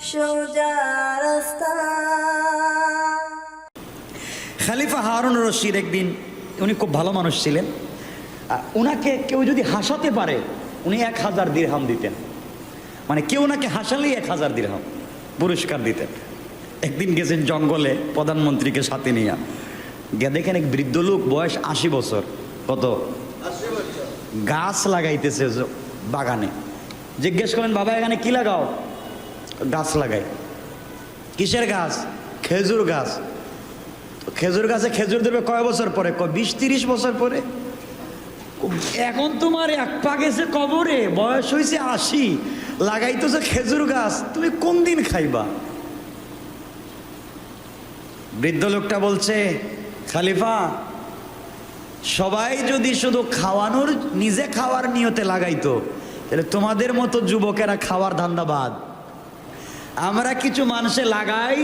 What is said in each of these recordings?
সোজা রাস্তা। খলিফা হারুন রশিদ একদিন, উনি খুব ভালো মানুষ ছিলেন, ওনাকে কেউ যদি হাসাতে পারে উনি 1000 দিরহাম দিতেন। মানে কেউ ওনাকে হাসালেই 1000 দিরহাম পুরস্কার দিতেন। একদিন গেছেন জঙ্গলে প্রধানমন্ত্রীকে সাথে নিয়ে, গিয়ে দেখেন এক বৃদ্ধ লোক, বয়স 80 বছর, কত 80 বছর, গাছ লাগাইতেছে বাগানে। জিজ্ঞেস করেন, বাবা এখানে কি লাগাও? গাছ লাগাই। কিসের গাছ? খেজুর গাছ। খেজুর গাছে খেজুর দেবে কয় বছর পরে? 20-30 বছর পরে। এখন তোমার এক পা গেছে কবরে, বয়স হয়েছে 80, লাগাইতেছে খেজুর গাছ, তুমি কোন দিন খাইবা? বৃদ্ধ লোকটা বলছে, খলিফা সবাই যদি শুধু খাওয়ানোর, নিজে খাওয়ার নিয়তে লাগাইতো তাহলে তোমাদের মতো যুবকেরা খাওয়ার ধান্দাবাদ। আমরা কিছু মানুষে লাগাই,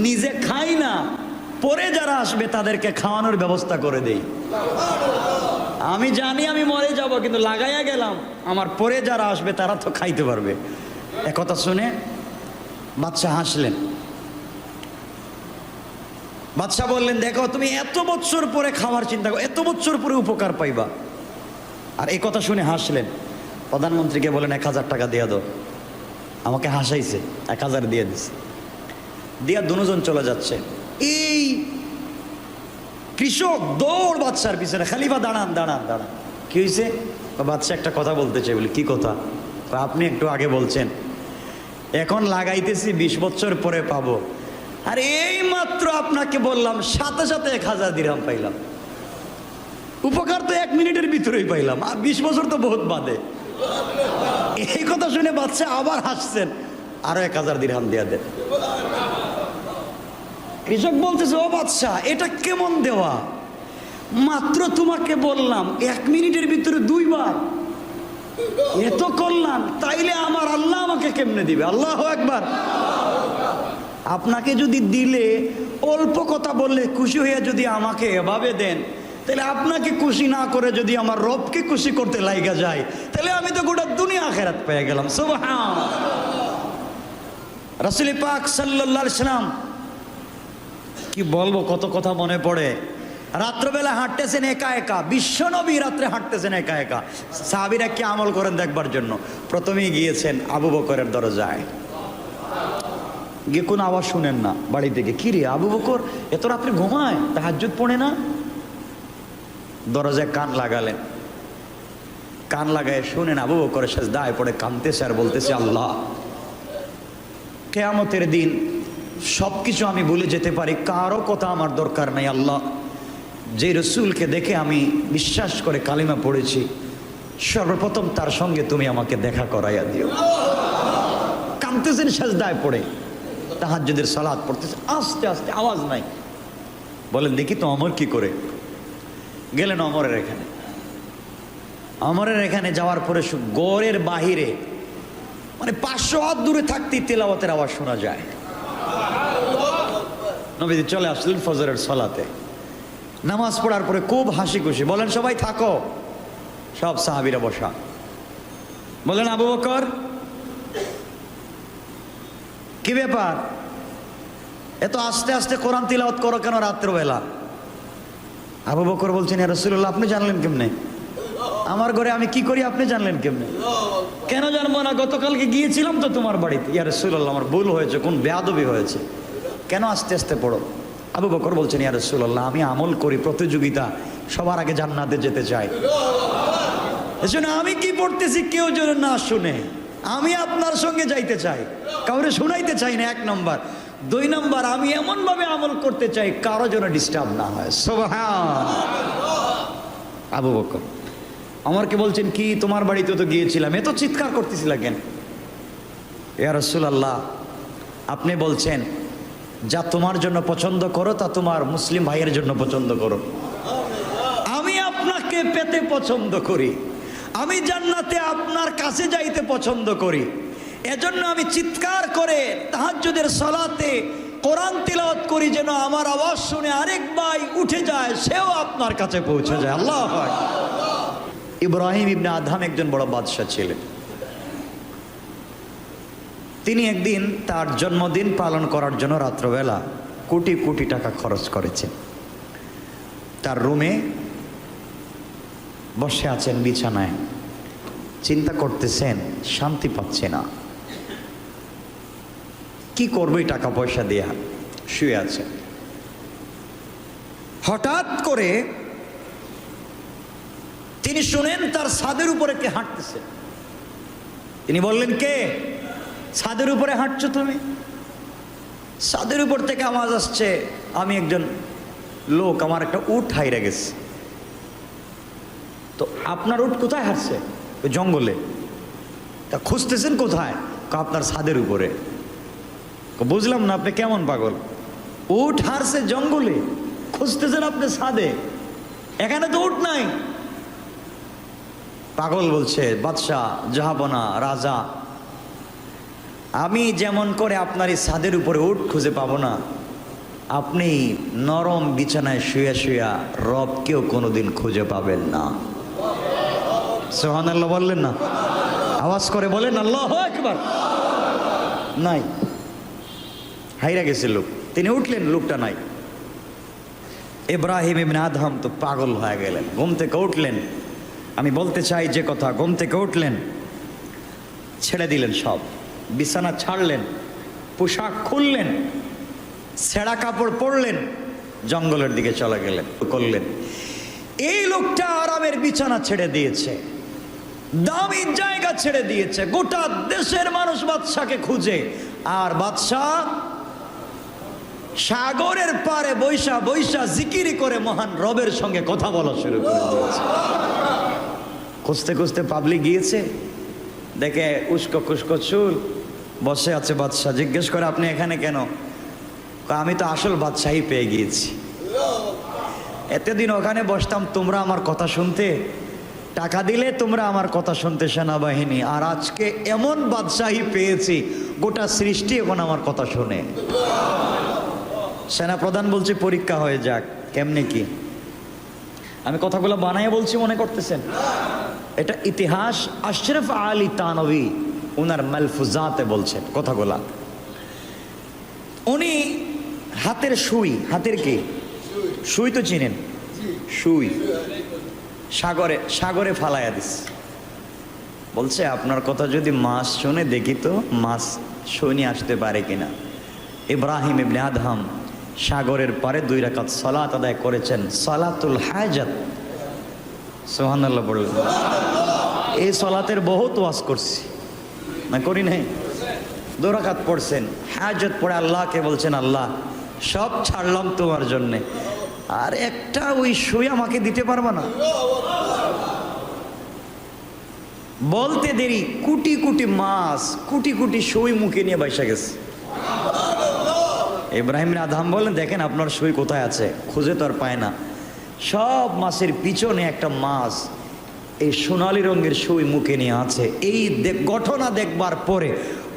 নিজে খাই না, পরে যারা আসবে তাদেরকে খাওয়ানোর ব্যবস্থা করে দেই। আমি জানি আমি মরে যাব, কিন্তু লাগাইয়া গেলাম, আমার পরে যারা আসবে তারা তো খাইতে পারবে। একথা শুনে বাদশাহ হাসলেন। বাদশাহ বললেন, দেখো তুমি এত বছর পরে খাওয়ার চিন্তা করো, এত বছর পরে উপকার পাইবা। আর এই কথা শুনে হাসলেন। প্রধানমন্ত্রীকে বলেন 1000 টাকা দিয়ে দাও। আমাকে হাসাইছে, 1000 দিয়ে দিছে। দিয়া দুজন চলে যাচ্ছে। এই কৃষক দৌড় বাদশার পিছনে, খলিফা দাঁড়ান দাঁড়ান দাঁড়ান। কি হয়েছে? বাদশাহ একটা কথা বলতে চাই। বলি, কি কথা? আপনি একটু আগে বলছেন এখন লাগাইতেছি 20 বছর পরে পাবো, আর এই মাত্র আপনাকে বললাম সাথে সাথে 1000 দিরহাম পাইলাম। উপকার তো 1 মিনিটের ভিতরেই পাইলাম, আর 20 বছর তো বহুত বাদে। এই কথা শুনে বাদশাহ আবার হাসছেন, আরো 1000 দিরহাম দিয়ে দেন। কৃষক বলতেছে, ও বাদশাহ এটা কেমন দেওয়া? মাত্র তোমাকে বললাম 1 মিনিটের ভিতরে 2 বার এত করলাম, তাইলে আমার আল্লাহ আমাকে কেমনে দিবে? আল্লাহু আকবার। আপনাকে যদি দিলে, অল্প কথা বললে খুশি হইয়া যদি আমাকে এভাবে দেন, তাহলে আপনাকে খুশি না করে যদি আমার রবকে খুশি করতে লাইগা যায়, তাহলে আমি তো গোটা দুনিয়া আখিরাত পেয়ে গেলাম। সুবহানাল্লাহ। রাসূল পাক সাল্লাল্লাহু আলাইহি সাল্লাম, কি বলবো, কত কথা মনে পড়ে। রাত্রবেলা হাঁটতেছেন একা একা, বিশ্বনবী রাত্রে হাঁটতেছেন একা একা। সাহাবীরা কি আমল করেন দেখবার জন্য প্রথমেই গিয়েছেন আবু বকরের দরজায়। গিয়ে কোনো আওয়াজ শুনেন না বাড়ি থেকে। কি রে আবু বকর এত রাত্রে ঘুমায়, তাহাজ্জুদ পড়ে না? দরজায় কান লাগালেন। কান লাগায় শুনেন আবু বকরের সিজদায় পড়ে কাঁদতেছে আর বলতেছে, আল্লাহ কিয়ামতের দিন সবকিছু আমি ভুলে যেতে পারি, কারো কথা আমার দরকার নাই। আল্লাহ যে রসুলকে দেখে আমি বিশ্বাস করে কালিমা পড়েছি, সর্বপ্রথম তার সঙ্গে তুমি আমাকে দেখা করাইয়া দিও। কাঁদতেছেন সিজদায় পড়ে, তাহাজ্জুদের সালাত পড়তেছেন, আস্তে আস্তে, আওয়াজ নাই। বলেন দেখি তো অমর কি করে। গেলেন অমরের এখানে। অমরের এখানে যাওয়ার পরে গড়ের বাহিরে, মানে 500 হাত দূরে থাকতেই তেলাওয়াতের আওয়াজ শোনা যায়। নবীজি চলে আসলেন ফজরের সালাতে। নামাজ পড়ার পরে খুব হাসি খুশি। বলেন সবাই থাকো। সব সাহাবীরা বসা। বলেন আবু বকর কি ব্যাপার, এত আস্তে আস্তে কোরআন তিলাওয়াত করো কেন রাত্রবেলা? আবু বকর বলছেন, ইয়া রাসূলুল্লাহ আপনি জানলেন কেমনে? আমার ঘরে আমি কি করি আপনি জানলেন কেমনে? কেন জানবো না, গতকালকে গিয়েছিলাম তো তোমার বাড়িতে। ইয়া রাসূলুল্লাহ আমার ভুল হয়েছে, কোন বেয়াদবি হয়েছে, কেন আস্তে আস্তে পড়ো? আবু বকর বলছেন, ইয়া রাসূলুল্লাহ আমি আমল করি, প্রতিযোগিতা, সবার আগে জান্নাতে যেতে চাই। এজন্য আমি কি পড়তেছি কেউ যেন না শুনে, আমি আপনার সঙ্গে যাইতে চাই, কাউরে শোনাইতে চাই না, 1 নম্বর। 2 নম্বর, আমি এমন ভাবে আমল করতে চাই কারো যেন ডিস্টার্ব না হয়। সুবহানাল্লাহ। আবু বকর আমারকে বলছেন, কি তোমার বাড়িতে তো গিয়েছিলাম, এত চিৎকার করতেছিল কেন? ইয়া রাসূলুল্লাহ আপনি বলছেন যা তোমার জন্য পছন্দ করো তা তোমার মুসলিম ভাইয়ের জন্য পছন্দ করো। আমি আপনাকে পেতে পছন্দ করি, আমি জান্নাতে আপনার কাছে যাইতে পছন্দ করি, এজন্য আমি চিৎকার করে তাহাজ্জুদের সালাতে কোরআন তিলাওয়াত করি, যেন আমার আওয়াজ শুনে আরেক ভাই উঠে যায়, সেও আপনার কাছে পৌঁছে যায়। আল্লাহু আকবার। ইব্রাহিম ইবনে আদহাম একজন বড় বাদশা ছিলেন। তিনি একদিন তার জন্মদিন পালন করার জন্য রাত্রবেলা কোটি কোটি টাকা খরচ করেছেন। তার রুমে বসে আছেন বিছানায়, চিন্তা করতেছেন, শান্তি পাচ্ছে না, কি করবে টাকা পয়সা দেয়া, শুয়ে আছে। হঠাৎ করে তিনি শুনেন তার ছাদের উপরে কে হাঁটতেছে। তিনি বললেন, কে? ছাদের উপরে হাঁটছো তুমি? ছাদের উপর থেকে আওয়াজ আসছে, আমি একজন লোক, আমার একটা উট হাইরা গেছে। তো আপনার উট কোথায় হাঁটছে? ওই জঙ্গলে। তা খুঁজতেছেন কোথায়? আপনার ছাদের উপরে। বুঝলাম না, আপনি কেমন পাগল? উট হারছে জঙ্গলে, খুঁজতেছেন আপনি ছাদে, এখানে তো উট নাই। পাগল বলছে, বাদশাহ, জাহাপনা, রাজা, আমি যেমন করে আপনার এই ছাদের উপরে উট খুঁজে পাবো না, আপনি নরম বিছানায় শুয়ে শুয়া রবকেও কোনোদিন খুঁজে পাবেন না। সুবহানাল্লাহ বললেন না? আওয়াজ করে বলেন আল্লাহু আকবার। নাই, হাইরা গেছে লোক। তিনি উঠলেন, লোকটা নাই। ইব্রাহিম ইবনে আদহাম তো পাগল হয়ে গেলেন, ঘুম থেকে উঠলেন। আমি বলতে চাই যে কথা, ঘুম থেকে উঠলেন, ছেড়ে দিলেন সব, বিছানা ছাড়লেন, পোশাক খুললেন, ছেঁড়া কাপড় পরলেন, জঙ্গলের দিকে চলে গেলেন করলেন। এই লোকটা আরামের বিছানা ছেড়ে দিয়েছে, দামি জায়গা ছেড়ে দিয়েছে, গোটা দেশের মানুষ বাদশাকে খুঁজে, আর বাদশাহ সাগরের পারে বৈশা বৈশা জিকিরি করে মহান রবের সঙ্গে কথা বলা শুরু করে দিয়েছে। খুঁজতে খুঁজতে পাবলিক গিয়েছে, দেখে উস্কো খুস্কো চুল, বসে আছে বাদশাহ। জিজ্ঞেস করে, আপনি এখানে কেন? আমি তো আসল বাদশাহী পেয়ে গিয়েছি। এতদিন ওখানে বসতাম তোমরা আমার কথা শুনতে, টাকা দিলে তোমরা আমার কথা শুনতে সেনাবাহিনী, আর আজকে এমন বাদশাহী পেয়েছি গোটা সৃষ্টি এখন আমার কথা শুনে। সেনাপ্রধান বলছে, পরীক্ষা হয়ে যাক। কেমনে কি? আমি কথাগুলো বানায় বলছি মনে করতেছেন? এটা ইতিহাস আশরাফ আলী তানভী ওনার মালফুজাতে বলছেন কথাগুলা। উনি হাতের সুই, হাতের কি সুই তো চিনেন? সুই সাগরে সাগরে ফালাইয়া দিস। বলছে, আপনার কথা যদি মাছ শুনে, দেখি তো মাছ শুনে আসতে পারে কিনা। ইব্রাহিম ইবনে আদহাম সাগরের পারে 2 রাকাত সালাত আদায় করেছেন, সালাতুল হাজাত। সুবহানাল্লাহ বললেন। এই সালাতের বহুত ওয়াজ করছি না, করি নাই? 2 রাকাত পড়ছেন, হাজাত পড়ে আল্লাহকে বলছেন, আল্লাহ সব ছাড়লাম তোমার জন্যে, আর একটা ওই সুই আমাকে দিতে পারবা না? বলতে দেরি কোটি কোটি মাছ, কোটি কোটি সুই মুখে নিয়ে বাইসা গেছে। ইব্রাহিম আদহাম বলেন, দেখেন আপনার সুই কোথায় আছে? খুঁজে তো আর পায় না। সব মাছের পিছনে একটা মাছ এই সোনালী রঙের সুই মুখে নিয়ে আছে। এই ঘটনা দেখবার পরে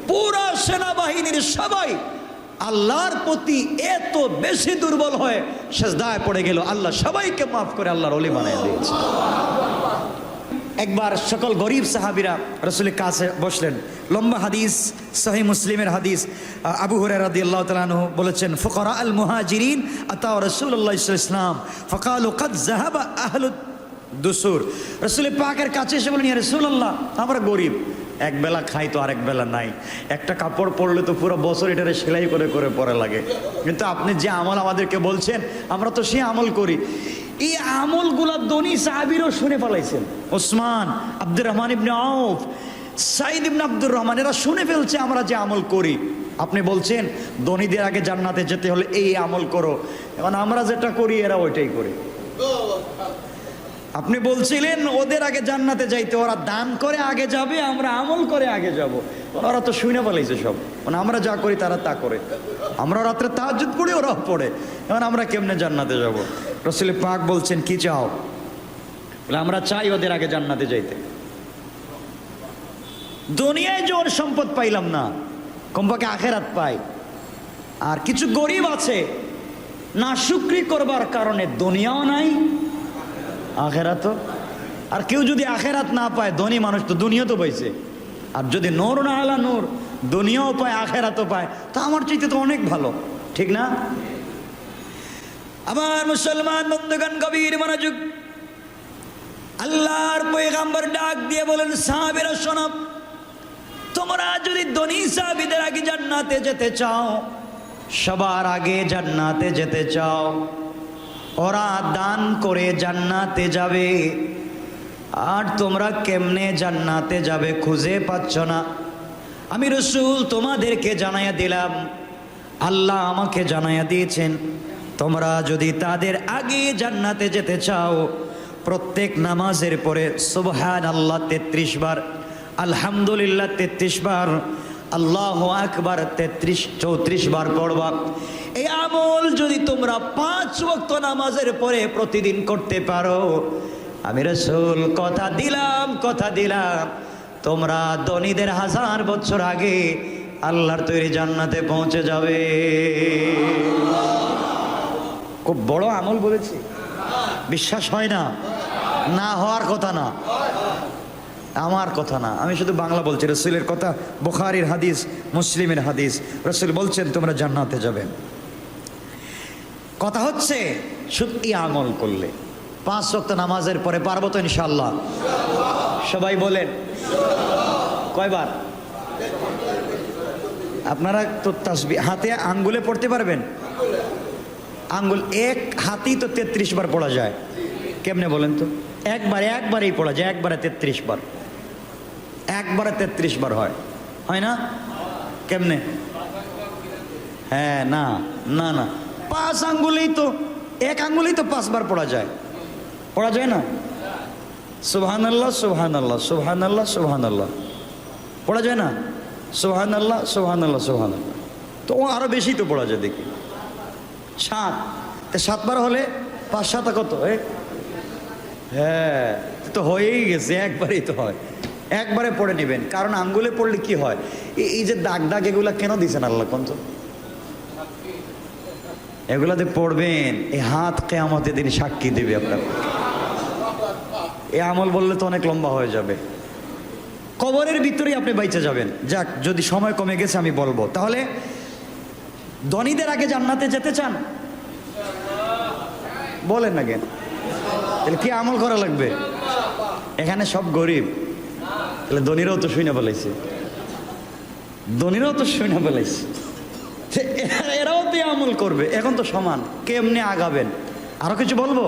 পুরা সেনাবাহিনীর সবাই আল্লাহর প্রতি এত বেশি দুর্বল হয়ে সেজদায় পড়ে গেল, আল্লাহ সবাইকে মাফ করে আল্লাহর ওলি বানিয়ে দিয়েছে। একবার সকল গরিব সাহাবীরা রাসূলের কাছে বসলেন। লম্বা হাদিস, সহিহ মুসলিমের হাদিস। আবু হুরায়রা রাদিয়াল্লাহু তাআলা আনহু বলেছেন, ফুকারা আল মুহাজিরিন আতা রাসূলুল্লাহ সাল্লাল্লাহু আলাইহি ওয়াসাল্লাম ফাকালু কাদ যাহাবা আহলুদ দুসুর। রাসূলের পাকের কাছে এসে বলেন, ইয়া রাসূলুল্লাহ, আমরা গরিব, এক বেলা খাই তো আরেক বেলা নাই, একটা কাপড় পরলে তো পুরো বছর এটারে সেলাই করে করে পরে লাগে, কিন্তু আপনি যে আমল আমাদেরকে বলছেন আমরা তো সে আমল করি। এই আমলগুলা ধনী সাহাবীরাও শুনে ফেলাইছেন। ওসমান, আব্দুর রহমান ইবনে আউফ, সাইদ ইবনে আব্দুর রহমান, এরা শুনে ফেলছে আমরা যে আমল করি। আপনি বলছেন ধনীদের আগে জান্নাতে যেতে হলে এই আমল করো, এখন আমরা যেটা করি এরা ওইটাই করে। আপনি বলছিলেন ওদের আগে জান্নাতে যাইতে, ওরা দান করে আগে যাবে, আমরা আমল করে আগে যাব। ওরা তো শুনে ফেলাইছে সব, মানে আমরা যা করি তারা তা করে। আমরা রাত্রে তাহাজ্জুদ পড়ি, ওরাও পড়ে, এখন আমরা কেমনে জান্নাতে যাব? রাসূল পাক বলছেন, কি চাও? বলে, আমরা চাই ওদের আগে জান্নাতে যাইতে। দুনিয়ায় যে ওর সম্পদ পাইলাম না, কমপক্ষে আখেরাত পাই। আর কিছু গরিব আছে না শুকরি করবার কারণে দুনিয়াও নাই, আখেরাতও। আর কেউ যদি আখেরাত না পায়, ধনী মানুষ তো দুনিয়া তো পাইছে। আর যদি নূর না আলা নূর, দুনিয়াও পায় আখেরাতও পায়, তা আমার চাইতে তো অনেক ভালো, ঠিক না? আমার মুসলমান বন্ধুগণ, গভীর মনোযোগ। আল্লাহর পয়গম্বর ডাক দিয়ে বলেন, সাহাবীরা শোনো, তোমরা যদি ধনী সাহাবীদের আগে জান্নাতে যেতে চাও, সবার আগে জান্নাতে যেতে চাও, ওরা দান করে জান্নাতে যাবে, আর তোমরা কেমনে জান্নাতে যাবে খুঁজে পাচ্ছ না। আমি রাসূল তোমাদেরকে জানাইয়া দিলাম, আল্লাহ আমাকে জানাইয়া দিয়েছেন, তোমরা যদি তাদের আগে জান্নাতে যেতে চাও, প্রত্যেক নামাজের পরে সুবহানাল্লাহ 33 বার, আলহামদুলিল্লাহ 33 বার, আল্লাহু আকবার 34 বার পড়বা। এই আমল যদি তোমরা 5 ওয়াক্ত নামাজের পরে প্রতিদিন করতে পারো, আমি রাসূল কথা দিলাম তোমরা ধনীদের 1000 বছর আগে আল্লাহর তৈরি জান্নাতে পৌঁছে যাবে। খুব বড় আমল বলেছি, বিশ্বাস হয় না? না হওয়ার কথা না, আমার কথা না, আমি শুধু বাংলা বলছি, রাসূলের কথা, বুখারীর হাদিস, মুসলিমের হাদিস। রাসূল বলছেন তোমরা জান্নাতে যাবে। কথা হচ্ছে সত্যি আমল করলে 5 ওয়াক্ত নামাজের পরে পারবো তো ইনশাআল্লাহ? সবাই বলেন কয়বার? আপনারা তো তাসবিহ হাতে আঙ্গুলে পড়তে পারবেন? আঙ্গুল এক হাতেই তো 33 বার পড়া যায়। কেমনে বলেন তো? একবারেই পড়া যায়, একবারে 33 বার, একবারে 33 বার হয় না? কেমনে? হ্যাঁ, না না না, 5 আঙ্গুলেই তো, এক আঙ্গুলেই তো 5 বার পড়া যায় না? সুবহানাল্লাহ সুবহানাল্লাহ সুবহানাল্লাহ সুবহানাল্লাহ পড়া যায় না? সুবহানাল্লাহ সুবহানাল্লাহ সুবহানাল্লাহ, তো আরো বেশি তো পড়া যায় দেখি। 7 বার হলে 5 7 কত? হ্যাঁ, তো হয়েই গেছে, একবারেই তো হয়। একবারে পড়ে নেবেন, কারণ আঙ্গুলে পড়লে কি হয়, এই যে দাগ এগুলা কেন দিয়েছেন আল্লাহ কোন তো? এগুলাতে পড়বেন, এই হাত কিয়ামতের দিন সাক্ষী দিবে আপনার। এই আমল বললে তো অনেক লম্বা হয়ে যাবে, কবরের ভিতরেই আপনি বাইচে যাবেন। যাক, যদি সময় কমে গেছে আমি বলবো। তাহলে ধনীদের আগে জান্নাতে যেতে চান? বলেন না কেন? তাহলে কি আমল করা লাগবে? এখানে সব গরিব, তাহলে ধনীরাও তো শুনে বলাইছে, এরাও তো আমল করবে। এখন তো সমান, কেমনে আগাবেন? আরো কিছু বলবো?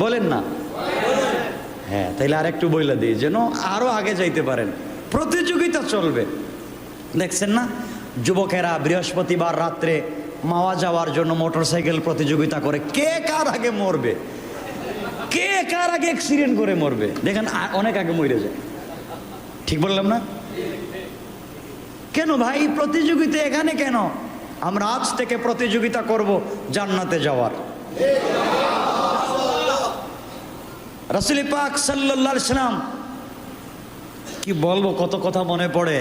বলেন না? হ্যাঁ, তাইলে আর একটু বইলা দিই, যেন আরো আগে যাইতে পারেন। প্রতিযোগিতা চলবে, দেখছেন না? যুবকেরা বৃহস্পতিবার রাত্রে মাওয়া যাওয়ার জন্য মোটরসাইকেল প্রতিযোগিতা করে, কে কার আগে মরবে, কে কার আগে অ্যাক্সিডেন্ট করে মরবে। দেখেন অনেক আগে মরে যায়, ঠিক বললাম না? কেন ভাই প্রতিযোগিতা এখানে কেন? আমরা আজ থেকে প্রতিযোগিতা করব জান্নাতে যাওয়ার। রাসূল পাক সাল্লাল্লাহু আলাইহি সাল্লাম, কি বলবো, কত কথা মনে পড়ে।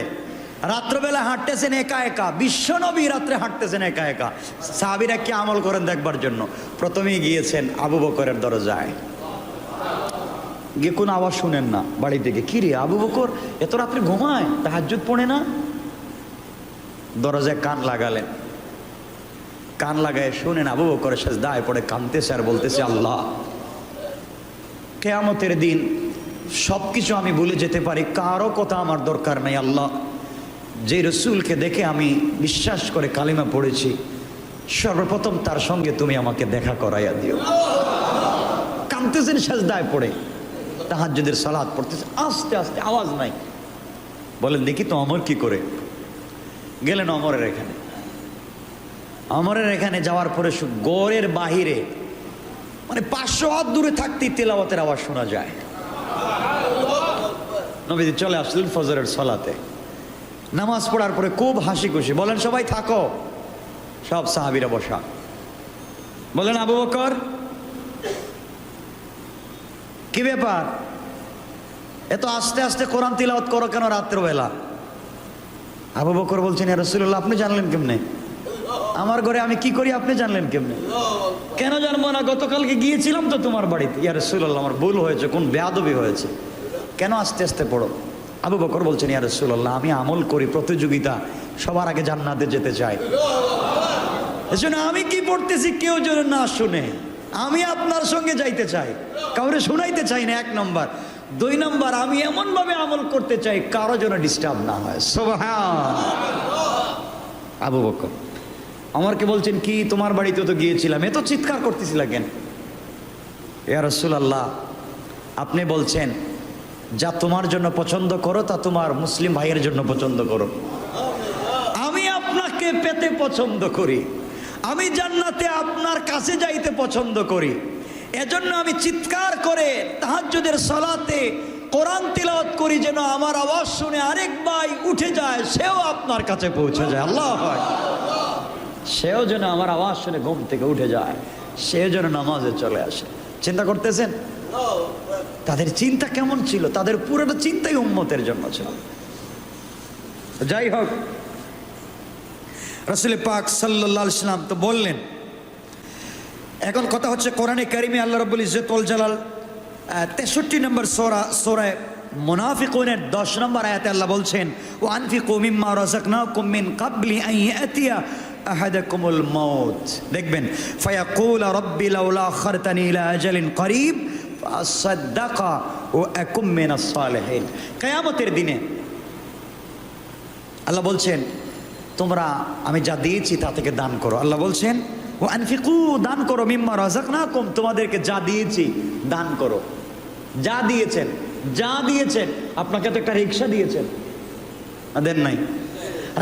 রাত্রবেলা হাঁটতেছেন একা, বিশ্বনবী রাত্রে হাঁটতেছেন একা। সাহাবীরা কি আমল করেন দেখবার জন্য প্রথমেই গিয়েছেন আবু বকরের দরজায়। গিয়ে কোনো আওয়াজ শুনেন না, বাড়ি থেকে, কি রে আবু বকর এত রাত্রে ঘুমায়, তাহাজ্জুদ পড়ে না? দরজায় কান লাগালেন, কান লাগায় শুনেন আবু বকর সেজদায় পড়ে কাঁদতেছে আর বলতেছে, আল্লাহ, কিয়ামতের দিন সবকিছু আমি ভুলে যেতে পারি, কারো কথা আমার দরকার নাই। আল্লাহ, যে রসুলকে দেখে আমি বিশ্বাস করে কালিমা পড়েছি, সর্বপ্রথম তার সঙ্গে তুমি আমাকে দেখা করাইয়া দিও। কাঁদতেছেন সেজদায় পড়ে, তাহাজ্জুদের সালাত পড়তেছে, আস্তে আস্তে, আওয়াজ নাই। বলেন দেখি তো অমর কি করে? গেলেন অমরের এখানে যাওয়ার পরে গড়ের বাহিরে, মানে 500 হাত দূরে থাকতেই তেলাওয়াতের আওয়াজ শোনা যায়। নবীজি চলে আসলেন ফজরের সালাতে, নামাজ পড়ার পরে খুব হাসি খুশি। বলেন সবাই থাকো, সব সাহাবীরা বসা। বলেন আবু বকর, কি ব্যাপার, এত আস্তে আস্তে কোরআন তিলাওয়াত করো কেন রাত্রবেলা? আবু বকর বলছেন, ইয়া রাসূলুল্লাহ, আপনি জানলেন কেমনে? আমার ঘরে আমি কি করি আপনি জানলেন কেমনে? কেন জানবো না, গতকালকে গিয়েছিলাম তো তোমার বাড়িতে। ইয়া রাসূলুল্লাহ, আমার ভুল হয়েছে, কোন বেয়াদবি হয়েছে, কেন আস্তে আস্তে পড়ো? আবু বকর বলছেন, ইয়া রাসূলুল্লাহ, আমি আমল করি, প্রতিযোগিতা, সবার আগে জান্নাতে যেতে চাই। এজন্য আমি কি পড়তেছি কেউ যেন না শুনে, আমি আপনার সঙ্গে যাইতে চাই, কাউরে শোনাইতে চাই না, 1 নম্বর। 2 নম্বর, আমি এমন ভাবে আমল করতে চাই কারো যেন ডিস্টার্ব না হয়। সুবহানাল্লাহ। আবু বকর আমারকে বলছেন, কি তোমার বাড়িতে তো গিয়েছিলাম, এত চিৎকার করতেছিল কেন? ইয়া রাসূলুল্লাহ, আপনি বলছেন যা তোমার জন্য পছন্দ করো তা তোমার মুসলিম ভাইয়ের জন্য পছন্দ করো। আমি আপনাকে পেতে পছন্দ করি, আমি জান্নাতে আপনার কাছে যাইতে পছন্দ করি, এজন্য আমি চিৎকার করে তাহাজ্জুদের সালাতে কোরআন তিলাওয়াত করি, যেন আমার আওয়াজ শুনে আরেক ভাই উঠে যায়, সেও আপনার কাছে পৌঁছে যায়। আল্লাহু আকবার। সেও যেন আমার আওয়াজ শুনে ঘুম থেকে উঠে যায়, সেও যেন নামাজে চলে আসে। চিন্তা করতেছেন তাদের চিন্তা কেমন ছিল? তাদের পুরোটা চিন্তাই উম্মতের জন্য ছিল। যাই হোক, রাসূল পাক সাল্লাল্লাহু আলাইহি ওয়াসাল্লাম তো বললেন। এখন কথা হচ্ছে, কোরআনে কারিমে আল্লাহ রাব্বুল ইজ্জত ওয়াল জালাল 63 নম্বর সূরা মুনাফিকুনের 10 নম্বর আয়াতে আল্লাহ বলছেন, ওয়া আনফিকু মিম্মা রাযাকনাকুম মিন ক্বাবলি আন ইয়াতিয়া আহাদাকুমুল মাউত। দেখবেন, ফায়াকুল রাব্বি লাউলা আখারতানি ইলা আজালিন করিব ফাসাদদাকা ওয়া আকুম মিনাস সালিহিন। কিয়ামতের দিনে আল্লাহ বলছেন, তোমরা আমি যা দিয়েছি তা থেকে দান করো। আল্লাহ বলছেন, ও আনফিকু, দান করো, মিম্মা রাযাকনাকুম, তোমাদেরকে যা দিয়েছি দান করো। যা দিয়েছেন, যা দিয়েছেন। আপনাকে তো একটা রিক্সা দিয়েছেন, না দেন নাই?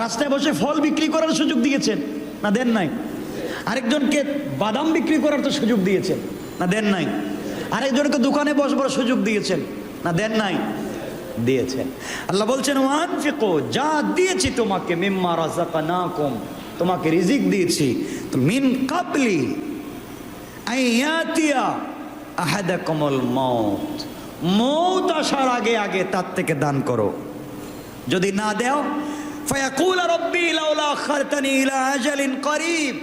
রাস্তায় বসে ফল বিক্রি করার সুযোগ দিয়েছেন, না দেন নাই? আরেকজনকে বাদাম বিক্রি করার তো সুযোগ দিয়েছেন, না দেন নাই? আরেকজনকে দোকানে বসবার সুযোগ দিয়েছেন, না দেন নাই? দিয়েছেন। আল্লাহ বলছেন, ওয়ানফিকু, যা দিয়েছি তোমাকে, মিম্মা রাযাকনাকুম, তোমাকে রিজিক দিয়েছি, তো মিন ক্বাবলি আইয়াতিয়া আহাদাকুমুল মাউত, মউত আসার আগে আগে তার থেকে দান করো। যদি না দাও, ফায়াকুল রাব্বি লাউলা আখারতানি ইলা আজালিন করিব,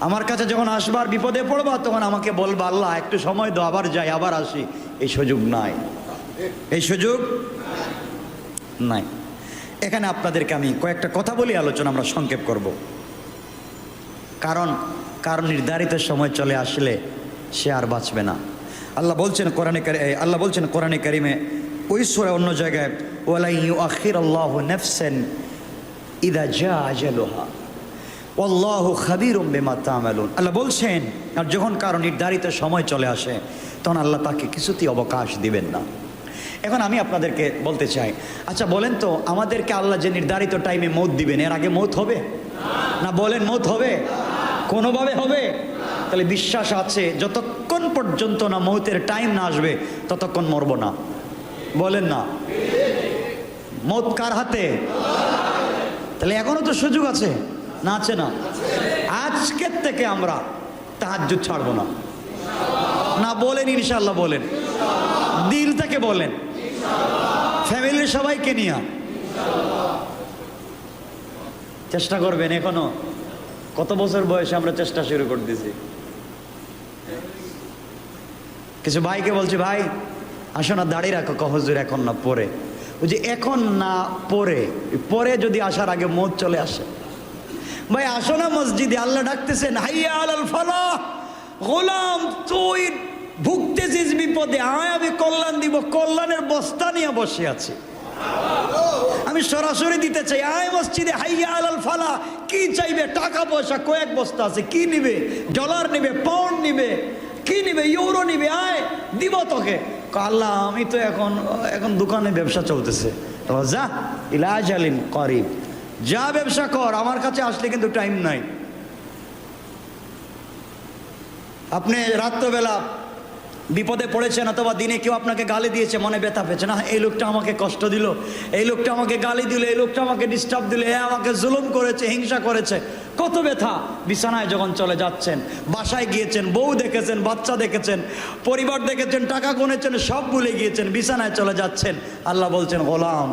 আমার কাছে যখন আসবার বিপদে পড়বা তখন আমাকে বলবা, আল্লাহ একটু সময় দাও, আবার যাই আবার আসি। এই সুযোগ নাই, এই সুযোগ নাই। এখানে আপনাদেরকে আমি কয়েকটা কথা বলি, আলোচনা আমরা সংক্ষেপ করব। কারণ নির্ধারিত সময় চলে আসলে সে আর বাঁচবে না। আল্লাহ বলছেন কোরআনে কারিমে ওই সূরা অন্য জায়গায়, ওয়ালা ইউআখিরুল্লাহু নাফসান ইযা জা আজালুহা ওয়াল্লাহু খাবীরুম বিমা তা'মালুন। আল্লাহ বলছেন, আর যখন কারো নির্ধারিত সময় চলে আসে তখন আল্লাহ তাকে কিছুতেই অবকাশ দিবেন না। এখন আমি আপনাদেরকে বলতে চাই, আচ্ছা বলেন তো, আমাদেরকে আল্লাহ যে নির্ধারিত টাইমে মৌত দিবেন, এর আগে মৌত হবে না? বলেন, মৌত হবে? কোনোভাবে হবে? তাহলে বিশ্বাস আছে যতক্ষণ পর্যন্ত না মৌতের টাইম না আসবে ততক্ষণ মরবো না। বলেন না? মৌত কার হাতে? তাহলে এখনো তো সুযোগ আছে, না আছে না? আজকের থেকে আমরা তাহাজ্জুদ ছাড়বো না। না বলেন ইনশাআল্লাহ? বলেন, দিল থেকে বলেন, ফ্যামিলির সবাইকে নিয়ে চেষ্টা করবেন। এখনো কত বছর বয়সে আমরা চেষ্টা শুরু করে দিয়েছি। কিছু ভাইকে বলছি, ভাই আসো না, দাঁড়িয়ে রাখো, হুজুর এখন না, পরে। ওই যে এখন না, পরে যদি আসার আগে মৌত চলে আসে। ভাই আসো না মসজিদে, আল্লাহ ডাকতেছেন, হাইয়া আলাল ফালাহ, গোলাম তুই ভুগতেছিস বিপদে, আয় আমি কল্যাণ দিব। কল্যাণের বস্তা নিয়ে বসে আছি, আমি সরাসরি দিতে চাই। আয় মসজিদে, হাইয়া আলাল ফালাহ। কি চাইবে? টাকা পয়সা কয়েক বস্তা আছে, কি নিবে? ডলার নিবে, পাউন্ড নিবে, কি নিবে? ইউরো নিবে, আয় দিব তোকে। আল্লাহ আমি তো এখন দোকানে ব্যবসা চলতেছে। যা ইলা আজালিন করিব, যা ব্যবসা কর, আমার কাছে আসলে কিন্তু টাইম নাই। আপনি রাত্রবেলা বিপদে পড়েছেন, অথবা দিনে কেউ আপনাকে গালি দিয়েছে, মনে ব্যথা পেয়েছে, না এই লোকটা আমাকে কষ্ট দিল, এই লোকটা আমাকে গালি দিল, এই লোকটা আমাকে ডিস্টার্ব দিল, এ আমাকে জুলুম করেছে, হিংসা করেছে, কত ব্যথা। বিছানায় যখন চলে যাচ্ছেন, বাসায় গিয়েছেন, বউ দেখেছেন, বাচ্চা দেখেছেন, পরিবার দেখেছেন, টাকা গুনেছেন, সব ভুলে গিয়েছেন, বিছানায় চলে যাচ্ছেন। আল্লাহ বলছেন, গোলাম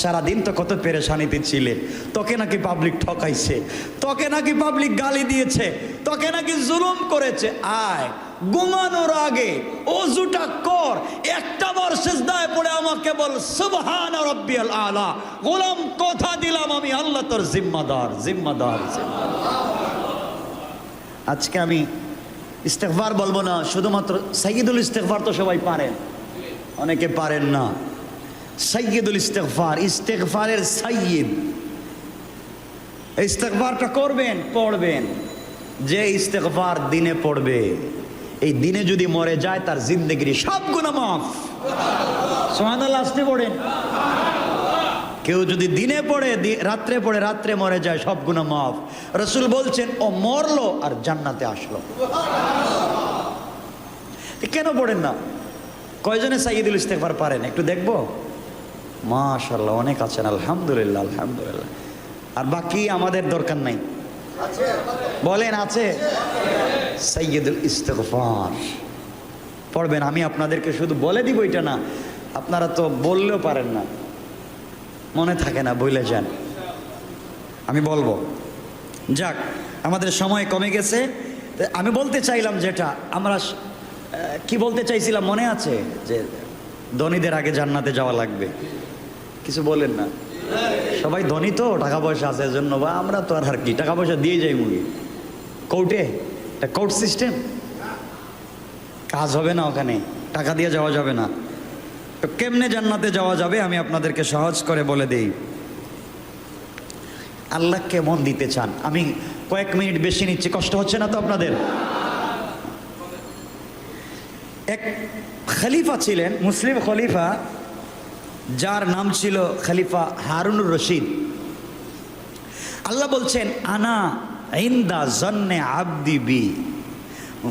সারাদিন তো কত পেরেশানিতে ছিলে, তোকে নাকি পাবলিক ঠকাইছে, তোকে নাকি পাবলিক গালি দিয়েছে, তোকে নাকি জুলুম করেছে, আয় ঘুমানোর আগে ওযুটা কর, একটা বার সিজদায় পড়ে আমাকে বল সুবহান রাব্বিয়াল আলা। গোলাম কথা দিলাম আমি আল্লাহ তোর জিম্মাদার। আজকে আমি ইস্তেগফার বলবো না, শুধুমাত্র সাইয়্যিদুল ইস্তেগফার তো সবাই পারেন, অনেকে পারেন না। সাইয়্যিদুল ইস্তেগফার, ইস্তেগফারের সাইয়্যিদ। ইস্তেগফারটা করবেন, পড়বেন। যে ইস্তেগফার দিনে পড়বে, এই দিনে যদি মরে যায় তার জিন্দেগির সব গুনাহ মাফ। সুবহানাল্লাহ, আসতে পড়েন। কেউ যদি দিনে পড়ে, রাত্রে পড়ে, রাত্রে মরে যায়, সব গুনাহ মাফ। রাসূল বলছেন ও মরলো আর জান্নাতে আসলো। কেন পড়েন না? কয়জনে সাইয়্যিদুল ইস্তেগফার পারেন একটু দেখবো? মাশাআল্লাহ, অনেক আছেন। আলহামদুলিল্লাহ, আলহামদুলিল্লাহ। আর বাকি আমাদের দরকার নাই, বলেন আছে? সাইয়্যিদুল ইস্তেগফার পড়বেন। আমি আপনাদেরকে শুধু বলে দিব এটা না, আপনারা তো বললেও পারেন না, মনে থাকে না, বলে যান। আমি বলবো। যাক, আমাদের সময় কমে গেছে। আমি বলতে চাইলাম যেটা, আমরা কি বলতে চাইছিলাম মনে আছে? যে ধনীদের আগে জান্নাতে যাওয়া লাগবে। কিছু বলেন না? সবাই ধনী তো, টাকা পয়সা আছে জন্য, বা আমরা তো আর কি টাকা পয়সা দিয়ে যাই মুগি কোর্টে, এটা কোর্ট সিস্টেম, কাজ হবে না ওখানে, টাকা দিয়ে যাওয়া যাবে না। তো কেমনে জান্নাতে যাওয়া যাবে আমি আপনাদেরকে সহজ করে বলে দেই। আল্লাহ কেমন দিতে চান, আমি কয়েক মিনিট বেশি নিচ্ছি, কষ্ট হচ্ছে না তো আপনাদের? এক খলিফা ছিলেন, মুসলিম খলিফা, যার নাম ছিল খলিফা হারুনুর রশিদ। আল্লাহ বলছেন আনা ইনদা জন্নে আবদি বি,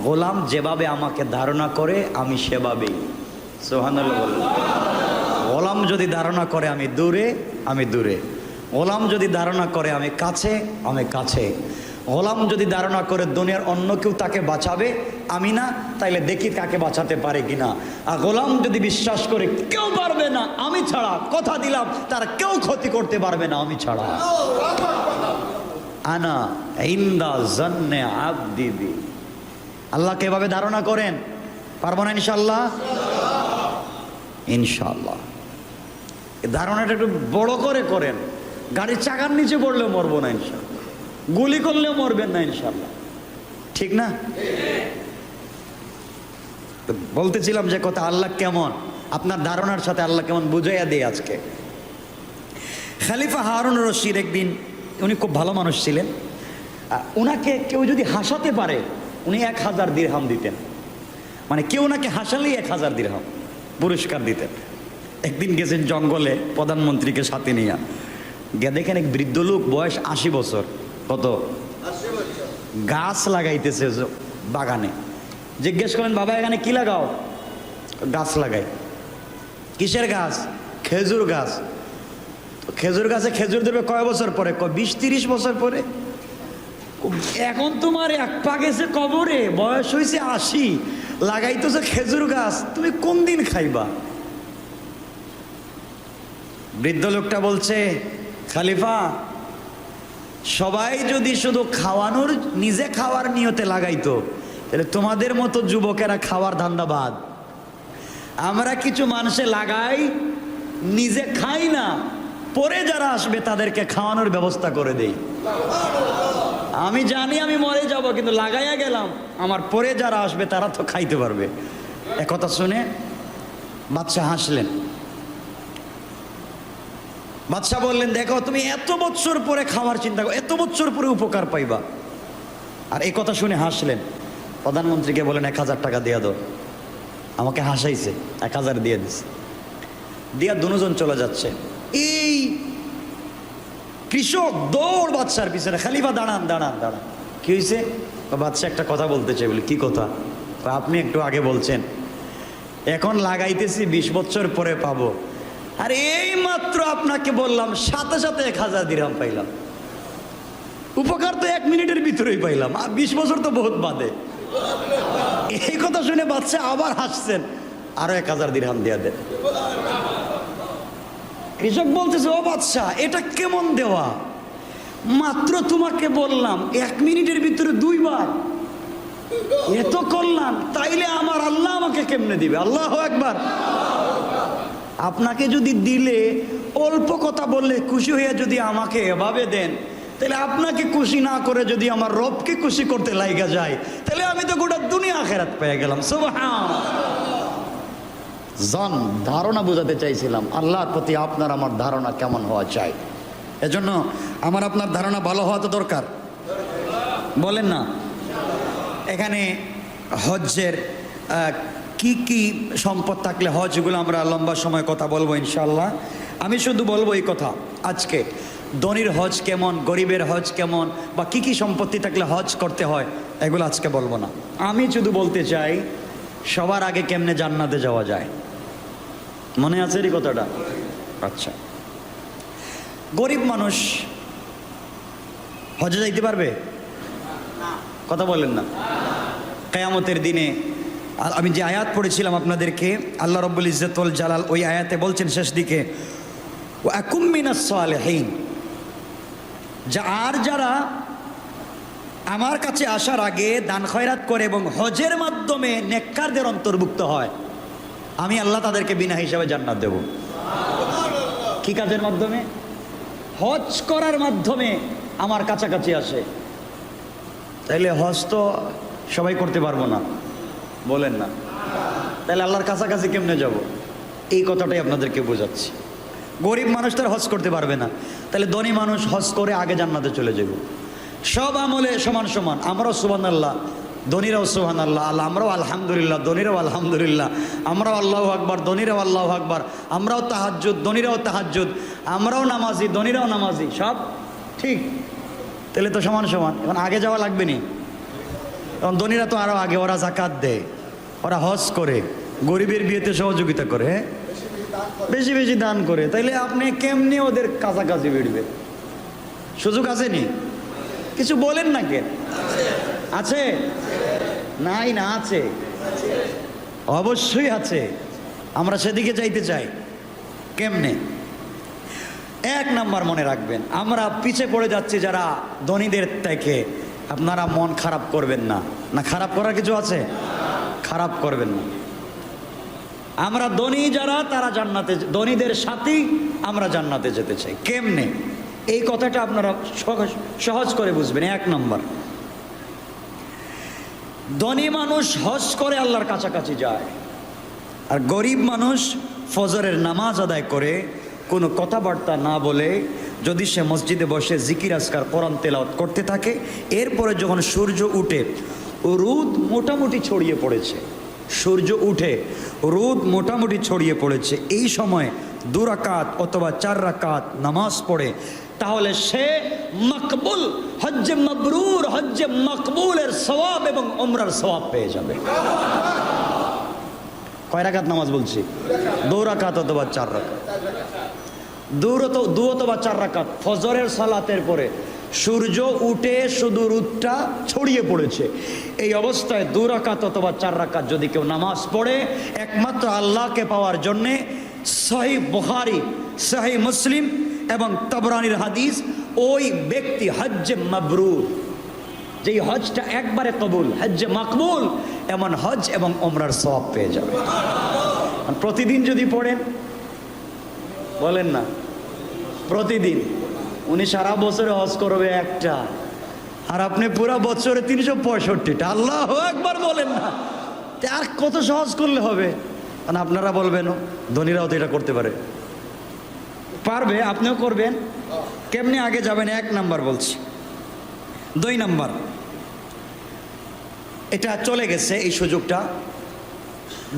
গোলাম যেভাবে আমাকে ধারণা করে আমি সেভাবেই। সুবহানাল্লাহ বলুন। গোলাম যদি ধারণা করে আমি দূরে, আমি দূরে। গোলাম যদি ধারণা করে আমি কাছে, আমি কাছে। গোলাম যদি ধারণা করে দুনিয়ার অন্য কেউ তাকে বাঁচাবে, আমি না, তাইলে দেখি কাকে বাঁচাতে পারে কিনা। আর গোলাম যদি বিশ্বাস করে কেউ পারবে না আমি ছাড়া, কথা দিলাম তার কেউ ক্ষতি করতে পারবে না আমি ছাড়া। আনা ইনদা জন্নে আবদি বি। আল্লাহকে এভাবে ধারণা করেন, পারবো না ইনশাআল্লাহ? ইনশাআল্লাহ। এই ধারণাটা একটু বড় করে করেন। গাড়ির চাকার নিচে পড়লেও মরবো না ইনশাআল্লাহ, গুলি করলেও মরবেন না ইনশাআল্লাহ, ঠিক না? বলতেছিলাম যে কথা, আল্লাহ কেমন, আপনার ধারণার সাথে আল্লাহ কেমন বুঝাইয়া দেয় আজকে। খলিফা হারুন রশিদ একদিন, উনি খুব ভালো মানুষ ছিলেন, উনাকে কেউ যদি হাসাতে পারে উনি 1000 দিরহাম দিতেন। মানে কেউ ওনাকে হাসালেই 1000 দিরহাম পুরস্কার দিতেন। একদিন গেছেন জঙ্গলে প্রধানমন্ত্রীকে সাথে নিয়ে, গিয়ে দেখেন এক বৃদ্ধ লোক, বয়স 80 বছর। কত? 80 বছর। গাছ লাগাইতেছে বাগানে। জিজ্ঞেস করেন বাবা এখানে কি লাগাও? গাছ লাগাই। কিসের গাছ? খেজুর গাছ। খেজুর গাছে খেজুর দেবে কয় বছর পরে? 20-30 বছর পরে। এখন তোমার এক পা গেছে কবরে, বয়স হয়েছে 80, লাগাইতেছে খেজুর গাছ, তুমি কোন দিন খাইবা? বৃদ্ধ লোকটা বলছে খলিফা, সবাই যদি শুধু খাওয়ানোর, নিজে খাওয়ার নিয়তে লাগাইতো, তাহলে তোমাদের মতো যুবকেরা খাওয়ার ধান্দা বাদ। আমরা কিছু মানুষে লাগাই, নিজে খাই না, পরে যারা আসবে তাদেরকে খাওয়ানোর ব্যবস্থা করে দেই। আমি জানি আমি মরে যাব, কিন্তু লাগাইয়া গেলাম, আমার পরে যারা আসবে তারা তো খাইতে পারবে। একথা শুনে বাদশা হাসলেন। বাদশা বললেন দেখো, তুমি এত বছর পরে খাওয়ার চিন্তা করো, এত বছর পরে উপকার পাইবা। আর এই কথা শুনে হাসলেন। প্রধানমন্ত্রীকে বলেন 1000 টাকা দিয়ে দাও। আমাকে হাসাইছে, 1000 দিয়ে দিছে। দিয়া দুজন চলে যাচ্ছে। এই কৃষক দৌড় বাদশার পিছনে, খলিফা দাঁড়ান দাঁড়ান দাঁড়ান। কি হয়েছে? বাদশা একটা কথা বলতে চাই। বলে কি কথা? আপনি একটু আগে বলছেন এখন লাগাইতেছি 20 বছর পরে পাবো, আর এই মাত্র আপনাকে বললাম সাথে সাথে 1000 দিরহাম পাইলাম। উপকার তো 1 মিনিটের ভিতরেই পাইলাম, আর 20 বছর তো বহুত বাদে। এই কথা শুনে বাদশা আবার হাসছেন, আরো 1000 দিরহাম দিয়ে দেন। কৃষক বলতেছে ও বাদশা, এটা কেমন দেওয়া? মাত্র তোমাকে বললাম 1 মিনিটের ভিতরে 2 বার, এত করলাম, তাইলে আমার আল্লাহ আমাকে কেমনে দিবে? আল্লাহু আকবার। আপনাকে যদি দিলে, অল্প কথা বললে খুশি হয়ে যদি আমাকে এভাবে দেন, তাহলে আপনাকে খুশি না করে যদি আমার রবকে খুশি করতে লাইগা যায়, তাহলে আমি তো গোটা দুনিয়া আখিরাত পেয়ে গেলাম। সুবহানাল্লাহ। জন ধারণা বোঝাতে চাইছিলাম, আল্লাহর প্রতি আপনার আমার ধারণা কেমন হওয়া চাই। এজন্য আমার আপনার ধারণা ভালো হওয়া তো দরকার, বলেন না? এখানে হজ্জের কি কি সম্পদ থাকলে হজ, এগুলো আমরা লম্বা সময় কথা বলবো ইনশাল্লাহ। আমি শুধু বলবো এই কথা আজকে, ধনীর হজ কেমন, গরিবের হজ কেমন, বা কি কি সম্পত্তি থাকলে হজ করতে হয়, এগুলো আজকে বলবো না। আমি শুধু বলতে চাই, সবার আগে কেমনে জান্নাতে যাওয়া যায়। মনে আছে এই কথাটা? আচ্ছা, গরিব মানুষ হজে যাইতে পারবে? কথা বলেন না। কিয়ামতের দিনে আমি যে আয়াত পড়েছিলাম আপনাদেরকে, আল্লাহ রাব্বুল ইজ্জত ওয়াল জালাল ওই আয়াতে বলছেন শেষ দিকে, ওয়া আকুম মিনাস সালিহিন, যারা আমার কাছে আসার আগে দান খয়রাত করে এবং হজের মাধ্যমে নেককারদের অন্তর্ভুক্ত হয়, আমি আল্লাহ তাদেরকে বিনা হিসাবে জান্নাত দেব। কি কাজের মাধ্যমে? হজ করার মাধ্যমে আমার কাছাকাছি আসে। তাইলে হজ তো সবাই করতে পারবো না, বলেন না? তাহলে আল্লাহর কাছাকাছি কেমনে যাব? এই কথাটাই আপনাদেরকে বোঝাচ্ছি। গরিব মানুষ তার হজ করতে পারবে না, তাহলে ধনী মানুষ হজ করে আগে জান্নাতে চলে যাব। সব আমলে সমান সমান, আমরাও সুবহানাল্লাহ, ধনীরাও সুবহানাল্লাহ, আমরাও আলহামদুলিল্লাহ, ধনীরাও আলহামদুলিল্লাহ, আমরাও আল্লাহু আকবার, ধনীরাও আল্লাহু আকবার, আমরাও তাহাজ্জুদ, ধনীরাও তাহাজ্জুদ, আমরাও নামাজি, ধনীরাও নামাজি, সব ঠিক। তাহলে তো সমান সমান। এখন আগে যাওয়া লাগবে নি? এখন ধনীরা তো আরো আগে, ওরা যাকাত দেয়, ওরা হজ করে, গরিবের বিয়েতে সহযোগিতা করে, বেশি বেশি দান করে, তাইলে আপনি কেমনি ওদের কাছাকাছি ভিড়বে? সুযোগ আছে নি? কিছু বলেন না কেন? আছে? নাই না? আছে, অবশ্যই আছে। আমরা সেদিকে যাইতে চাই। কেমনে? এক নাম্বার মনে রাখবেন, আমরা পিছিয়ে পড়ে যাচ্ছি যারা ধনীদের থেকে। আপনারা মন খারাপ করবেন না, না খারাপ করার কিছু আছে? খারাপ করবেন না। আমরা ধনী যারা, তারা জান্নাতে, ধনীদের সাথেই আমরা জান্নাতে যেতে চাই। কেমনে? এই কথাটা আপনারা সহজ করে বুঝবেন। এক নম্বর, ধনী মানুষ হজ করে আল্লাহর কাছাকাছি যায়, আর গরিব মানুষ ফজরের নামাজ আদায় করে কোনো কথাবার্তা না বলে যদি সে মসজিদে বসে জিকির আজকার কোরআন তেলাওয়াত করতে থাকে, এরপরে যখন সূর্য উঠে, রোদ মোটামুটি ছড়িয়ে পড়েছে, সূর্য উঠে রোদ মোটামুটি ছড়িয়ে পড়েছে, এই সময় 2 রাকাত অথবা 4 রাকাত নামাজ পড়ে, তাহলে সে মকবুল, হজ্জে মাবরুর, হজ্জে মকবুলের সওয়াব এবং উমরার সওয়াব পেয়ে যাবে। কয় রাকাত নামাজ বলছি? 2 রাকাত অথবা 4 রাকাত। 2 অথবা 4 রাকাত ফজরের সালাতের পরে সূর্য উঠে শুধু রোদটা ছড়িয়ে পড়েছে, এই অবস্থায় 2 রাকাত অথবা 4 রাকাত যদি কেউ নামাজ পড়ে একমাত্র আল্লাহকে পাওয়ার জন্যে, সহিহ বুখারী, সহিহ মুসলিম এবং তাবরানির হাদিস, ওই ব্যক্তি হজ্জে মাবরুর, যেই হজটা একবারে কবুল, হজ্জে মাকবুল, এমন হজ এবং উমরার সওয়াব পেয়ে যাবে। প্রতিদিন যদি পড়েন, বলেন না, প্রতিদিন, উনি সারা বছরে হজ করবে একটা, আর আপনি পুরা বছরে 365টা। আল্লাহু আকবার বলেন না? আর কত সহজ করলে হবে? মানে আপনারা বলবেন ধনীরাও তো এটা করতে পারে, পারবে, আপনিও করবেন। কেমনি আগে যাবেন? 1 নাম্বার বলছি। 2 নাম্বার, এটা চলে গেছে এই সুযোগটা।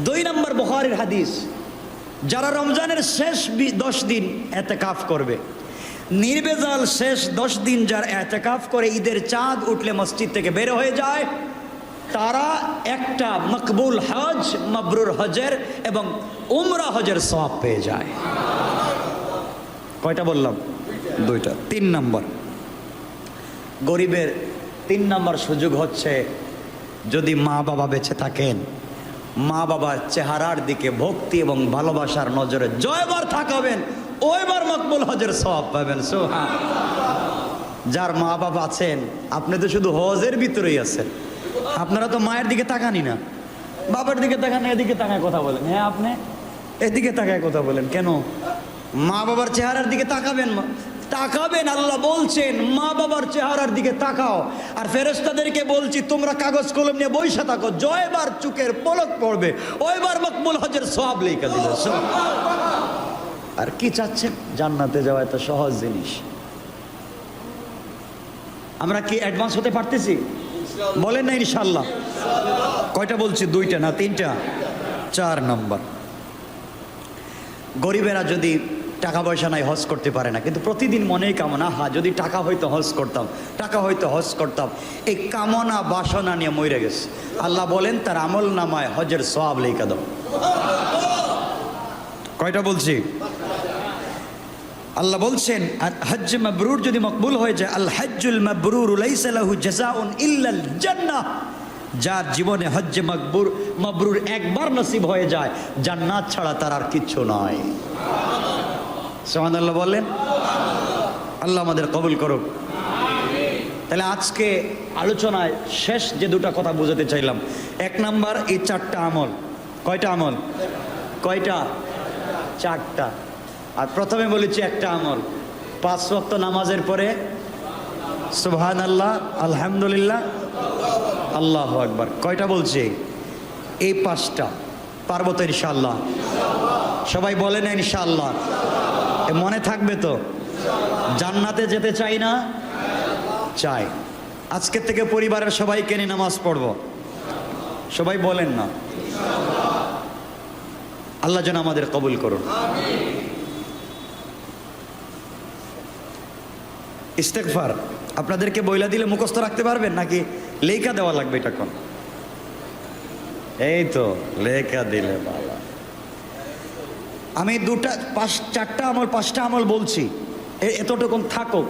2 নাম্বার বুখারীর হাদিস, যারা রমজানের শেষ 10 দিন এতেকাফ করবে, নির্বেজাল শেষ 10 দিন যার এতেকাফ করে ঈদের চাঁদ উঠলে মসজিদ থেকে বের হয়ে যায়, তারা একটা মকবুল হজ, মাবরুর হজের এবং উমরা হজের সওয়াব পেয়ে যায়। কয়টা বললাম? 2টা। 3 নম্বর, গরিবের 3 নম্বর সুযোগ হচ্ছে, যদি মা বাবা বেঁচে থাকেন, মা বাবার চেহারার দিকে ভক্তি এবং ভালোবাসার নজরে জয়বার থাকাবেন, ওইবার মকবুল হজের সওয়াব পাবেন। সুবহানাল্লাহ। যার মা বাবা আছেন, আপনি তো শুধু হজের ভিতরেই আছেন, আপনারা তো মায়ের দিকে তাকানি না, বাবার দিকে তাকান, এদিকে তাকায় কথা বলেন। হ্যাঁ, আপনি এদিকে তাকায় কথা বলেন কেন? মা বাবার চেহারার দিকে তাকাবেন, তাকাবেন। আল্লাহ বলছেন মা বাবার চেহারার দিকে তাকাও। আর ফেরেশতাদেরকে বলছি তোমরা কাগজ কলম নিয়ে বইসা থাকো, জয়বার চুকের পলক পড়বে ওইবার মকবুল হজের সওয়াব লেখা দিবে। আর কি চাচ্ছেন? জান্নাতে যাওয়া এত সহজ জিনিস। আমরা কি অ্যাডভান্স হতে পারতেছি? বলেন না ইনশাল্লাহ। কয়টা বলছি? 2টা না 3টা? 4 নম্বর, গরিবেরা যদি টাকা পয়সা নাই হজ করতে পারে না, কিন্তু প্রতিদিন মনেই কামনা, যদি টাকা হয়তো হজ করতাম, টাকা হয়তো হজ করতাম। এই কামনা বাসনা নিয়ে মরে গেছে। আল্লাহ বলেন তার আমল নামায় হজের সওয়াব লেখা দাও। কয়টা বলছি? আল্লাহ বলছেন আর হজ্জ মাবরুর যদি মকবুল হয়ে যায়, আল হজ্জুল মাবরুর লাইসা লাহু জাযাউন ইল্লাল জান্নাহ, যার জীবনে হজ্জে মাবরুর একবার নসিব হয়ে যায়, জান্নাত ছাড়া তার আর কিচ্ছু নয়। সুবহানাল্লাহ বলেন। আল্লাহ আমাদের কবুল করুক। তাহলে আজকে আলোচনায় শেষ যে 2টা কথা বোঝাতে চাইলাম, 1 নাম্বার এই 4টা আমল। কয়টা আমল? কয়টা? 4টা। আর প্রথমে বলেছি একটা আমল, 5 ওয়াক্ত নামাজের পরে সুবহানাল্লাহ, আলহামদুলিল্লাহ, আল্লাহু আকবার। কয়টা বলছি? এই 5টা। পারবো তো ইনশাআল্লাহ? সবাই বলেন ইনশাআল্লাহ। মনে থাকবে তো? জান্নাতে যেতে চাই না? চাই। আজকের থেকে পরিবারের সবাইকে নিয়ে নামাজ পড়ব। সবাই বলেন না? আল্লাহ যেন আমাদের কবুল করুন। ইস্তেগফার আপনাদেরকে বইলা দিলে মুখস্থ রাখতে পারবেন নাকি লেখা দেওয়া লাগবে? এটা কোন? এই তো লেখা দিলে বাবা। আমি 4টা আমল 5টা আমল বলছি, এতটুকুন থাকো।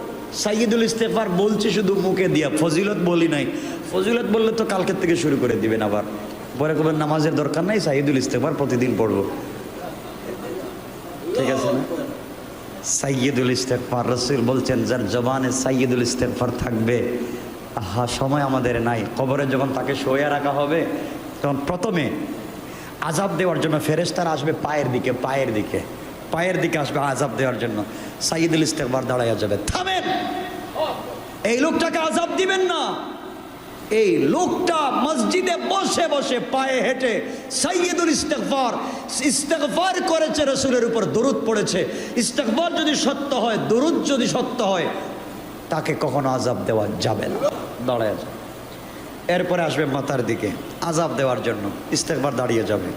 সাইয়্যিদুল ইস্তেগফার বলছি শুধু মুখে দিয়া, ফজিলত বলি নাই। ফজিলত বললে তো কালকের থেকে শুরু করে দিবেন, আবার পরে করবেন নামাজের দরকার নাই, সাইয়্যিদুল ইস্তেগফার প্রতিদিন পড়বো। ঠিক আছে না? সাইয়্যিদুল ইস্তেগফার, রাসূল বলছেন যার জবানে সাইয়্যিদুল ইস্তেগফার থাকবে, সময় আমাদের নাই। কবরে যখন তাকে শোয়া রাখা হবে, তখন প্রথমে আযাব দেওয়ার জন্য ফেরেশতারা আসবে পায়ের দিকে, পায়ের দিকে আসবে আযাব দেওয়ার জন্য। সাইয়্যিদুল ইস্তেগফার দাঁড়াইয়া যাবে, থামেন, এই লোকটাকে আযাব দিবেন না। এই লোকটা মসজিদে বসে বসে পায়ে হেঁটে সাইয়্যিদুল ইস্তেগফার করেছে, রাসূলের উপর দরুদ পড়েছে। ইস্তেগফার যদি সত্য হয়, দরুদ যদি সত্য হয়, তাকে কখনো আযাব দেওয়া যাবে না। দাঁড়ায় যাবে। এরপরে আসবে মাথার দিকে আযাব দেওয়ার জন্য, ইস্তেগফার দাঁড়িয়ে যাবে,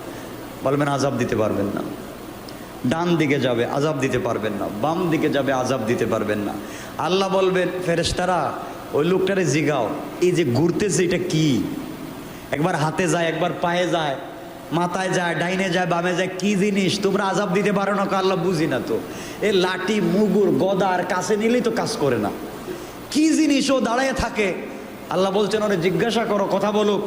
বলবেন আযাব দিতে পারবেন না। ডান দিকে যাবে, আযাব দিতে পারবেন না। বাম দিকে যাবে, আযাব দিতে পারবেন না। আল্লাহ বলবেন ফেরেশতারা ওই লোকটারে জিগাও, এই যে ঘুরতেছে এটা কি? একবার হাতে যায়, একবার পায়ে যায়, মাথায় যায়, ডাইনে যায়, বামে যায়, কি জিনিস? তোমরা আযাব দিতে পারো না? আল্লাহ বুঝি না তো। এই লাঠি মুগুর গদার কাছে নিলেই তো কাজ করে না, কি জিনিস? ও দাঁড়ায় থাকে। আল্লাহ বলছেন ওরে জিজ্ঞাসা করো, কথা বলুক।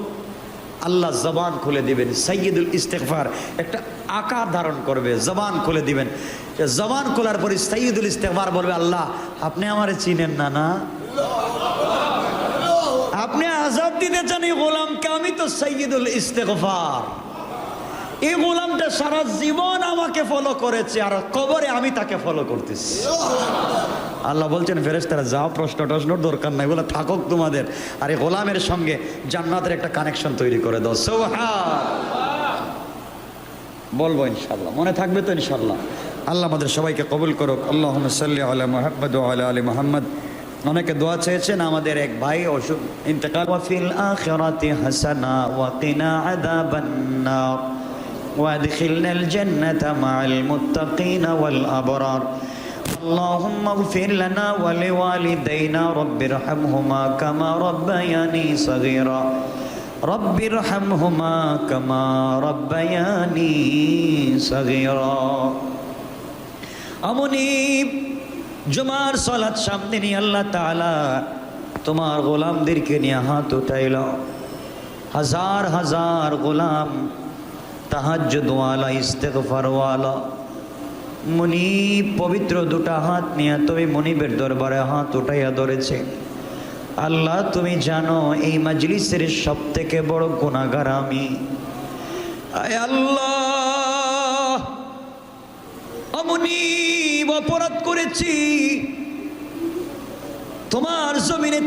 আল্লাহ জবান খুলে দিবেন। সাইয়্যিদুল ইস্তেগফার একটা আকার ধারণ করবে, জবান খুলে দিবেন। জবান খোলার পরে সাইয়্যিদুল ইস্তেগফার বলবে, আল্লাহ আপনি আমারে চিনেন না? না, আপনি আযাব দিতে চান এই গোলামকে? আমি তো সাইয়্যিদুল ইস্তেগফার। এই গোলামটা সারা জীবন আমাকে ফলো করেছে, আর কবরে আমি তাকে ফলো করতেছি। আল্লাহ বলছেন ফেরেশতারা যাও, প্রশ্ন টশ্নর দরকার নাই, এগুলো থাকুক তোমাদের। আর এই গোলামের সঙ্গে জান্নাতের একটা কানেকশন তৈরি করে দাও। সুবহানাল্লাহ বলবো ইনশাআল্লাহ, মনে থাকবে তো ইনশাআল্লাহ? আল্লাহ আমাদের সবাইকে কবুল করুক। আল্লাহুম্মা সাল্লি আলা মুহাম্মাদ ওয়া আলা আলি মুহাম্মাদ। অনেকে দোয়া চেয়েছেন। আমাদের এক ভাই অসুখ, ইন্তেকাল। ওয়া ফিল আখিরাতি হাসানা ওয়া কিনা আযাবান নার ওয়া আদখিলনাল জান্নাতা মাআল মুত্তাকিনা ওয়াল আবরার। اللهم اغفر لنا ولوالدينا رب ارحمهما كما ربياني صغيرا رب ارحمهما كما ربياني صغيرا। আমনিব জুমার সালাত সামনে নিয়ে আল্লাহ তাআলা তোমার গোলামদেরকে নিয়ে হাত উঠাইল। হাজার হাজার গোলাম তাহাজ্জুদ ওয়ালা, ইস্তেগফার ওয়ালা। মনিব পবিত্র 2টা হাত নিয়ে তুমি মনিবের দরবারে হাত উঠাইয়া ধরেছে। আল্লাহ তুমি জানো এই মাজলিসের সব থেকে বড় গুনাহগার আমি। আয় আল্লাহ, আমি অপরাধ করেছি, তোমার জমিনে